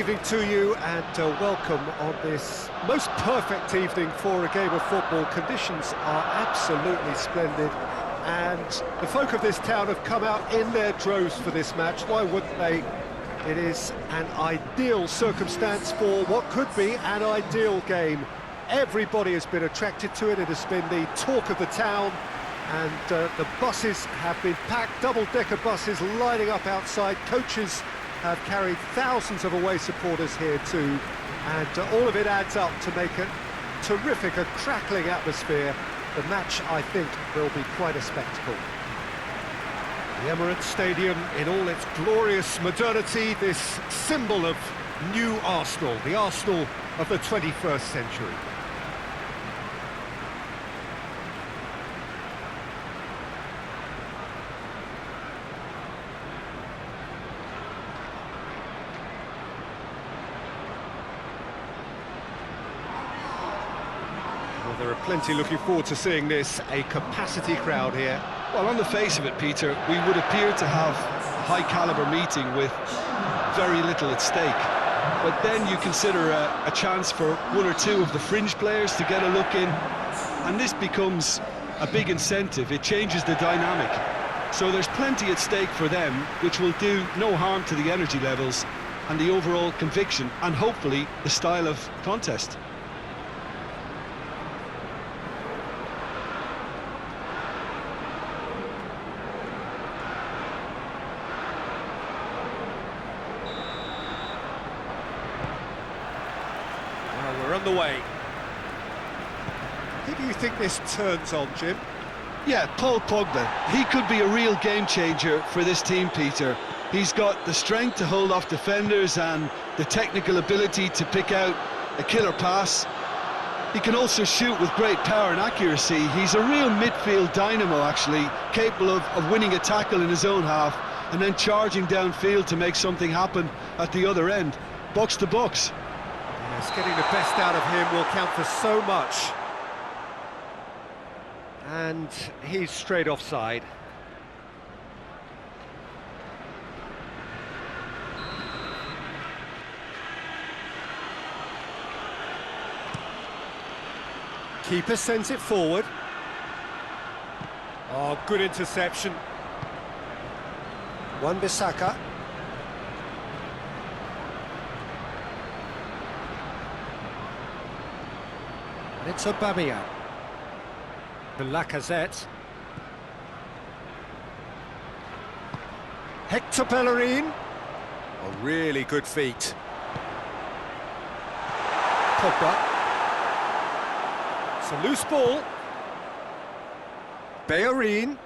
evening to you and welcome on this most perfect evening for a game of football. Conditions are absolutely splendid and the folk of this town have come out in their droves for this match. Why wouldn't they? It is an ideal circumstance for what could be an ideal game. Everybody has been attracted to it. It has been the talk of the town, and the buses have been packed, double-decker buses lining up outside. Coaches have carried thousands of away supporters here too, and all of it adds up to make a terrific, a crackling atmosphere. The match, I think, will be quite a spectacle. The Emirates Stadium in all its glorious modernity, this symbol of new Arsenal, the Arsenal of the 21st century. Well, there are plenty looking forward to seeing this, a capacity crowd here. Well, on the face of it, Peter, we would appear to have a high-caliber meeting with very little at stake. But then you consider a chance for one or two of the fringe players to get a look in, and this becomes a big incentive. It changes the dynamic. So there's plenty at stake for them, which will do no harm to the energy levels and the overall conviction, and hopefully the style of contest. We're underway. Who do you think this turns on, Jim? Yeah, Paul Pogba. He could be a real game changer for this team, Peter. He's got the strength to hold off defenders and the technical ability to pick out a killer pass. He can also shoot with great power and accuracy. He's a real midfield dynamo, actually, capable of winning a tackle in his own half and then charging downfield to make something happen at the other end. Box to box. Yes, getting the best out of him will count for so much. And he's straight offside. Keeper sends it forward. Oh, good interception. Wan-Bissaka. And it's Aubameyang. The Lacazette. Hector Bellerin. A really good feat. Pogba. It's a loose ball. Bellerin.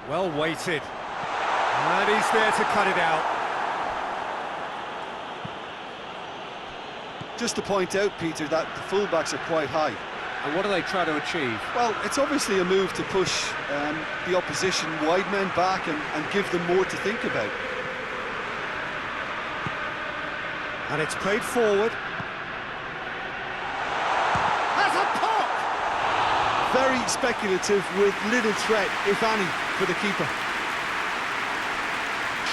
Well weighted. And he's there to cut it out. Just to point out, Peter, that the fullbacks are quite high. And what are they trying to achieve? Well, it's obviously a move to push the opposition wide men back and give them more to think about. And it's played forward. Has a pop! Very speculative with little threat, if any, for the keeper.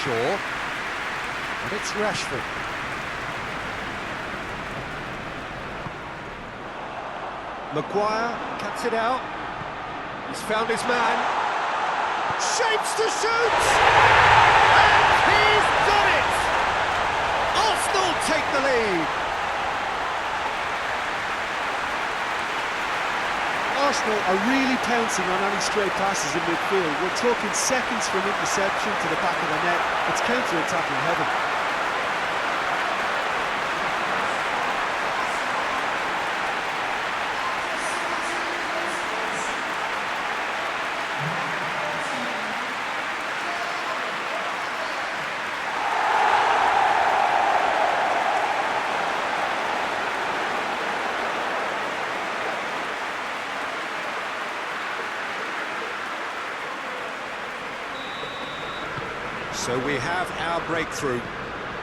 Sure. And it's Rashford. Maguire cuts it out. He's found his man. Shapes to shoot! And he's done it! Arsenal take the lead. Arsenal are really pouncing on any stray passes in midfield. We're talking seconds from interception to the back of the net. It's counter-attacking heaven. So we have our breakthrough.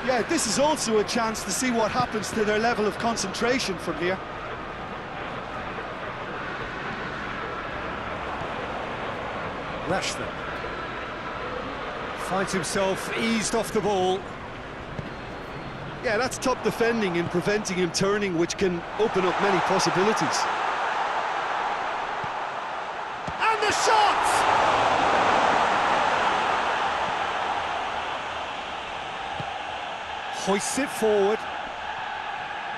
Yeah, this is also a chance to see what happens to their level of concentration from here. Rashford finds himself eased off the ball. Yeah, that's top defending and preventing him turning, which can open up many possibilities. And the shot! Hoists it forward.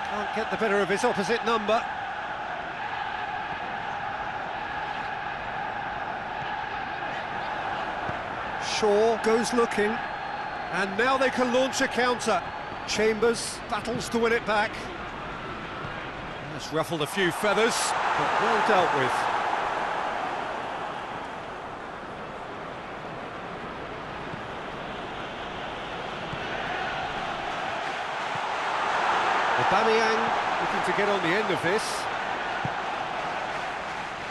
Can't get the better of his opposite number. Shaw goes looking. And now they can launch a counter. Chambers battles to win it back. That's ruffled a few feathers, but well dealt with. Aubameyang looking to get on the end of this.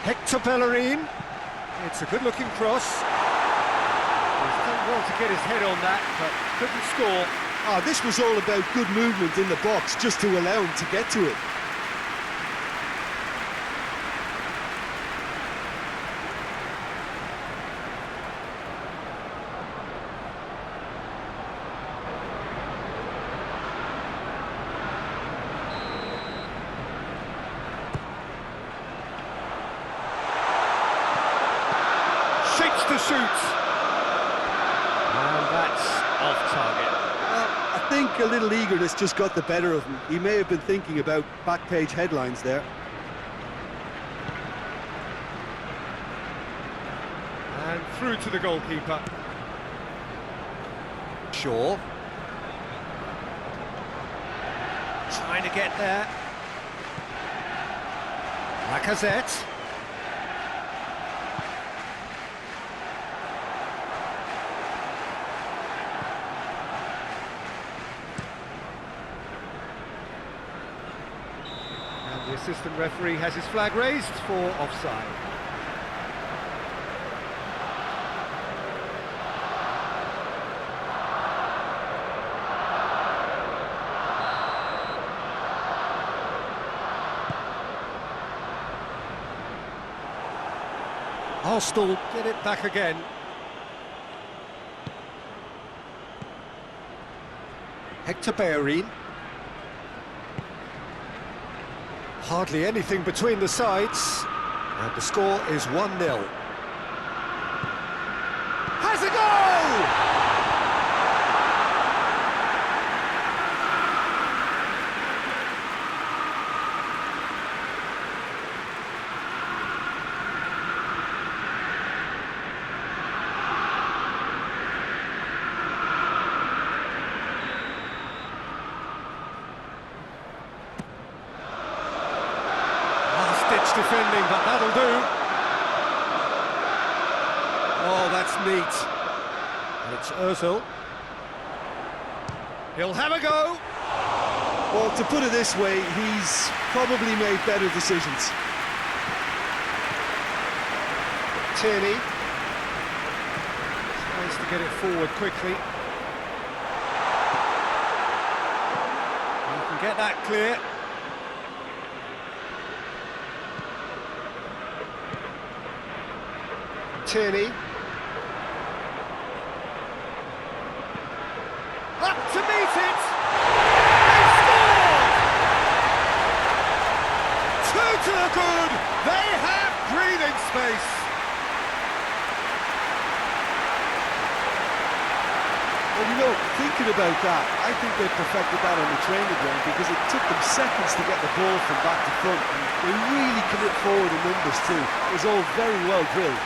Hector Bellerin. It's a good-looking cross. He's done well to get his head on that, but couldn't score. Ah, this was all about good movement in the box, just to allow him to get to it. Shapes to shoot. And that's off target. I think a little eagerness just got the better of him. He may have been thinking about back-page headlines there. And through to the goalkeeper. Shaw. Trying to get there. Lacazette. The assistant referee has his flag raised for offside. Arsenal get it back again. Hector Bellerin. Hardly anything between the sides, and the score is 1-0. Has a goal! Defending, but that'll do. Oh, that's neat. And it's Ozil. He'll have a go. Well, to put it this way, he's probably made better decisions. Tierney tries to get it forward quickly. You can get that clear. Tierney. Up to meet it! They scored! 2 to the good! They have breathing space! Well, you know, thinking about that, I think they perfected that on the training ground because it took them seconds to get the ball from back to front. And they really commit forward in numbers too. It was all very well drilled.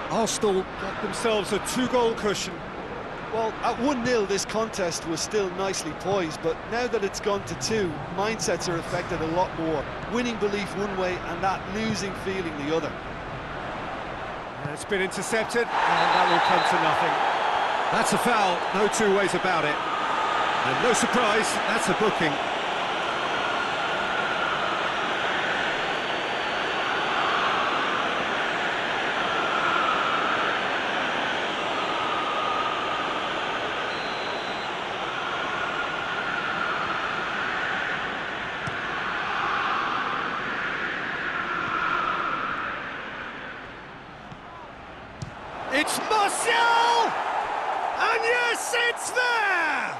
Arsenal got themselves a 2-goal cushion. Well, at 1-0 this contest was still nicely poised, but now that it's gone to 2, mindsets are affected a lot more. Winning belief one way and that losing feeling the other. That's been intercepted, and that will come to nothing. That's a foul, no two ways about it. And no surprise, that's a booking. It's Martial! And yes, it's there!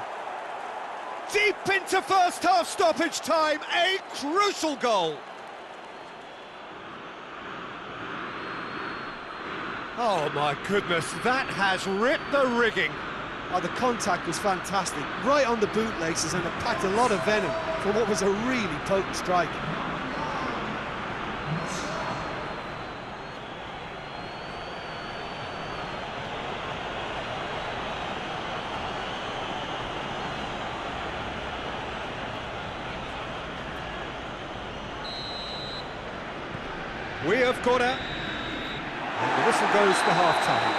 Deep into first half stoppage time, a crucial goal. Oh my goodness, that has ripped the rigging. Oh, the contact was fantastic, right on the bootlaces, and it packed a lot of venom for what was a really potent strike. We have got it, and the whistle goes for half-time.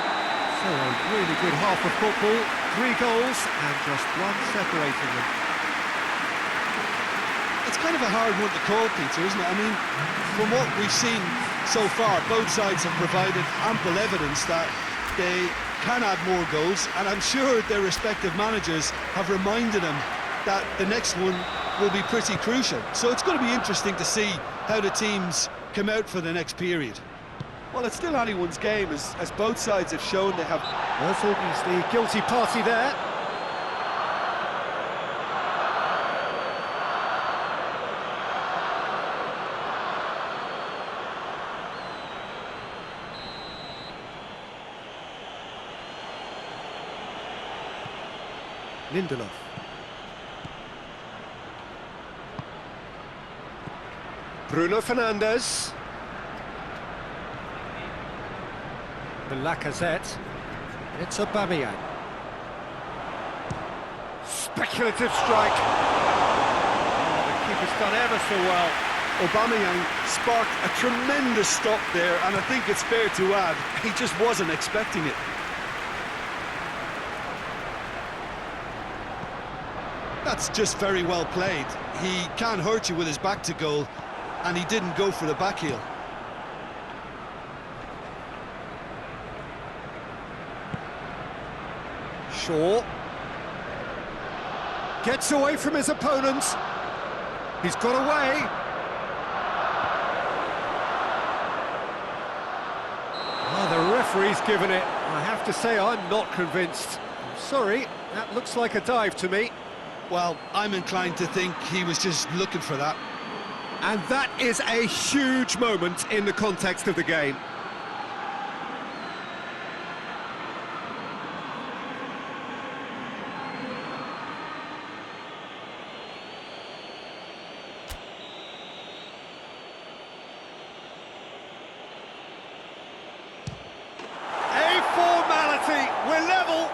So a really good half of football, 3 goals, and just one separating them. It's kind of a hard one to call, Peter, isn't it? I mean, from what we've seen so far, both sides have provided ample evidence that they can add more goals, and I'm sure their respective managers have reminded them that the next one will be pretty crucial. So it's going to be interesting to see how the teams come out for the next period. Well, it's still anyone's game, as both sides have shown they have. He's the guilty party there. Lindelof. Bruno Fernandes. The Lacazette. It's Aubameyang. Speculative strike. Oh, the keeper's done ever so well. Aubameyang sparked a tremendous stop there, and I think it's fair to add, he just wasn't expecting it. That's just very well played. He can hurt you with his back to goal, and he didn't go for the back heel. Shaw gets away from his opponent. He's got away. Oh, the referee's given it. I have to say, I'm not convinced. I'm sorry, that looks like a dive to me. Well, I'm inclined to think he was just looking for that. And that is a huge moment in the context of the game. A formality, we're level.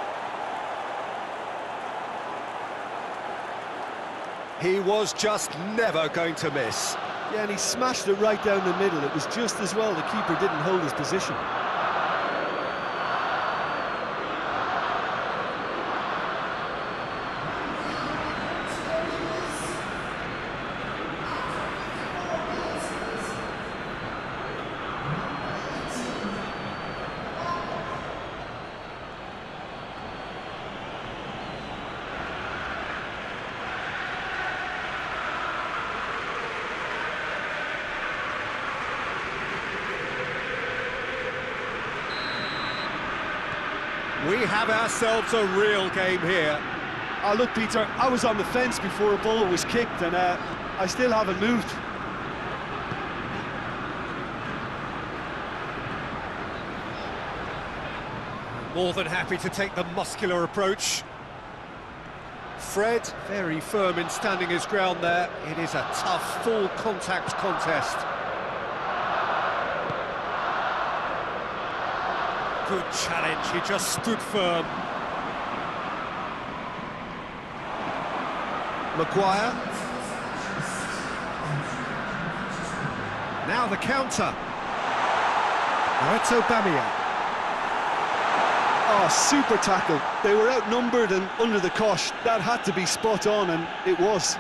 He was just never going to miss. Yeah, and he smashed it right down the middle. It was just as well the keeper didn't hold his position. We have ourselves a real game here. Oh, look, Peter, I was on the fence before a ball was kicked, and I still haven't moved. More than happy to take the muscular approach. Fred, very firm in standing his ground there. It is a tough, full contact contest. Good challenge, he just stood firm. Maguire. Now the counter. Now it's Aubameyang. Oh, super tackle. They were outnumbered and under the cosh. That had to be spot on, and it was.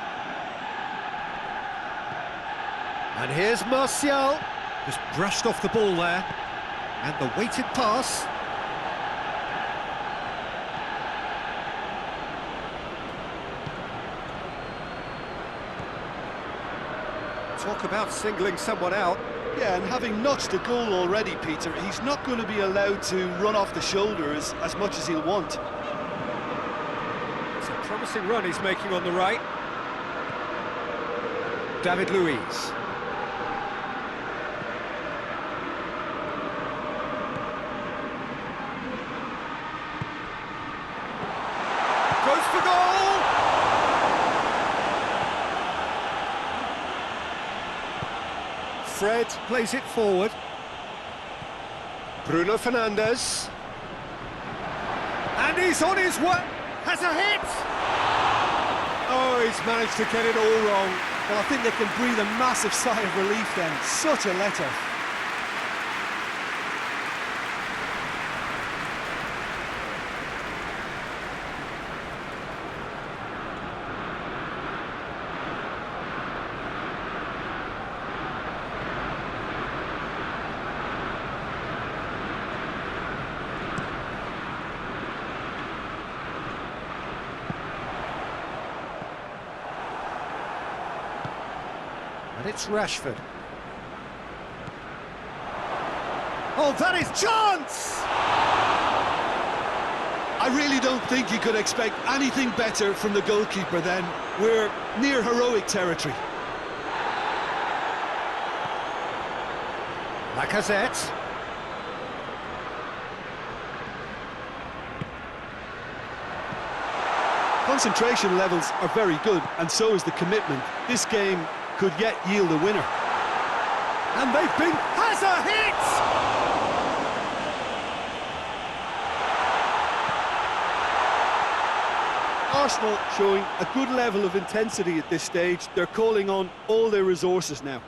And here's Martial, just brushed off the ball there. And the weighted pass. Talk about singling someone out. Yeah, and having notched a goal already, Peter, he's not going to be allowed to run off the shoulders as much as he'll want. It's a promising run he's making on the right. David Luiz. Goes for goal! Fred plays it forward. Bruno Fernandes. And he's on his way. Has a hit! Oh, he's managed to get it all wrong. Well, I think they can breathe a massive sigh of relief then. Such a let-off. And it's Rashford. Oh, that is chance! I really don't think you could expect anything better from the goalkeeper then. We're near heroic territory. Lacazette. Concentration levels are very good, and so is the commitment. This game could yet yield a winner. And they've been... has a hit! Arsenal showing a good level of intensity at this stage. They're calling on all their resources now.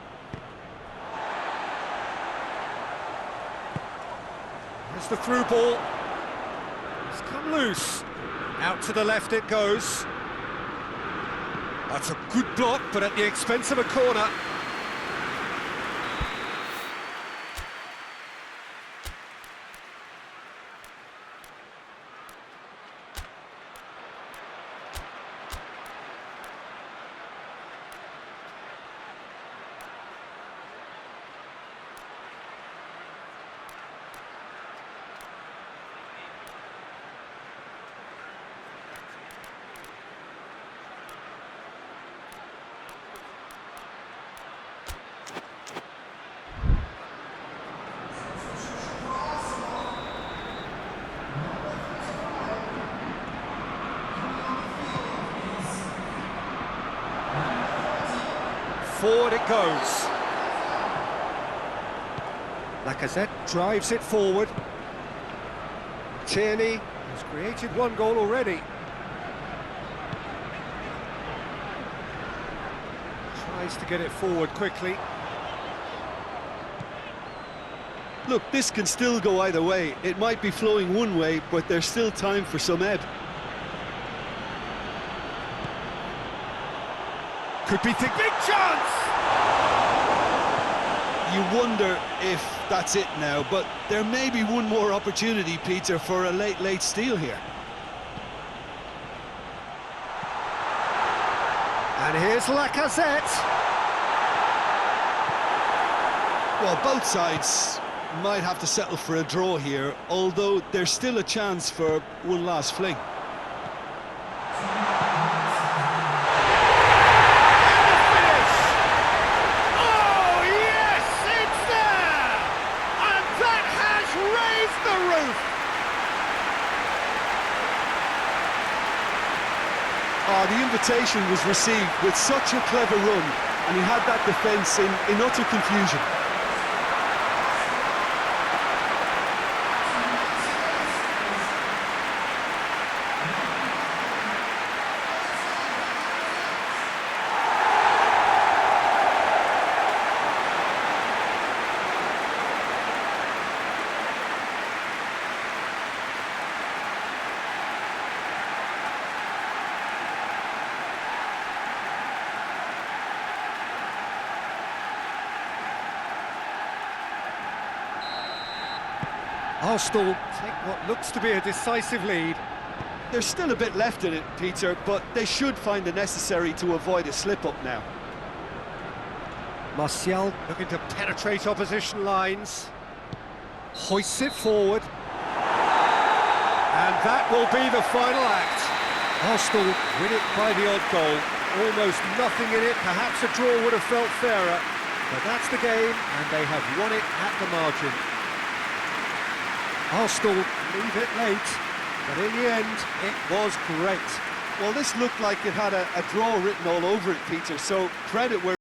There's the through ball. It's come loose. Out to the left it goes. That's a good block, but at the expense of a corner. Forward it goes. Lacazette drives it forward. Tierney has created one goal already. Tries to get it forward quickly. Look, this can still go either way. It might be flowing one way, but there's still time for some ebb. Could be big chance! You wonder if that's it now, but there may be one more opportunity, Peter, for a late steal here. And here's Lacazette. Well, both sides might have to settle for a draw here, although there's still a chance for one last fling. Oh, the invitation was received with such a clever run, and he had that defence in utter confusion. Arsenal take what looks to be a decisive lead. There's still a bit left in it, Peter, but they should find the necessary to avoid a slip-up now. Martial looking to penetrate opposition lines. Hoists it forward. And that will be the final act. Arsenal win it by the odd goal. Almost nothing in it. Perhaps a draw would have felt fairer. But that's the game, and they have won it at the margin. Arsenal leave it late, but in the end, it was great. Well, this looked like it had a draw written all over it, Peter, so credit where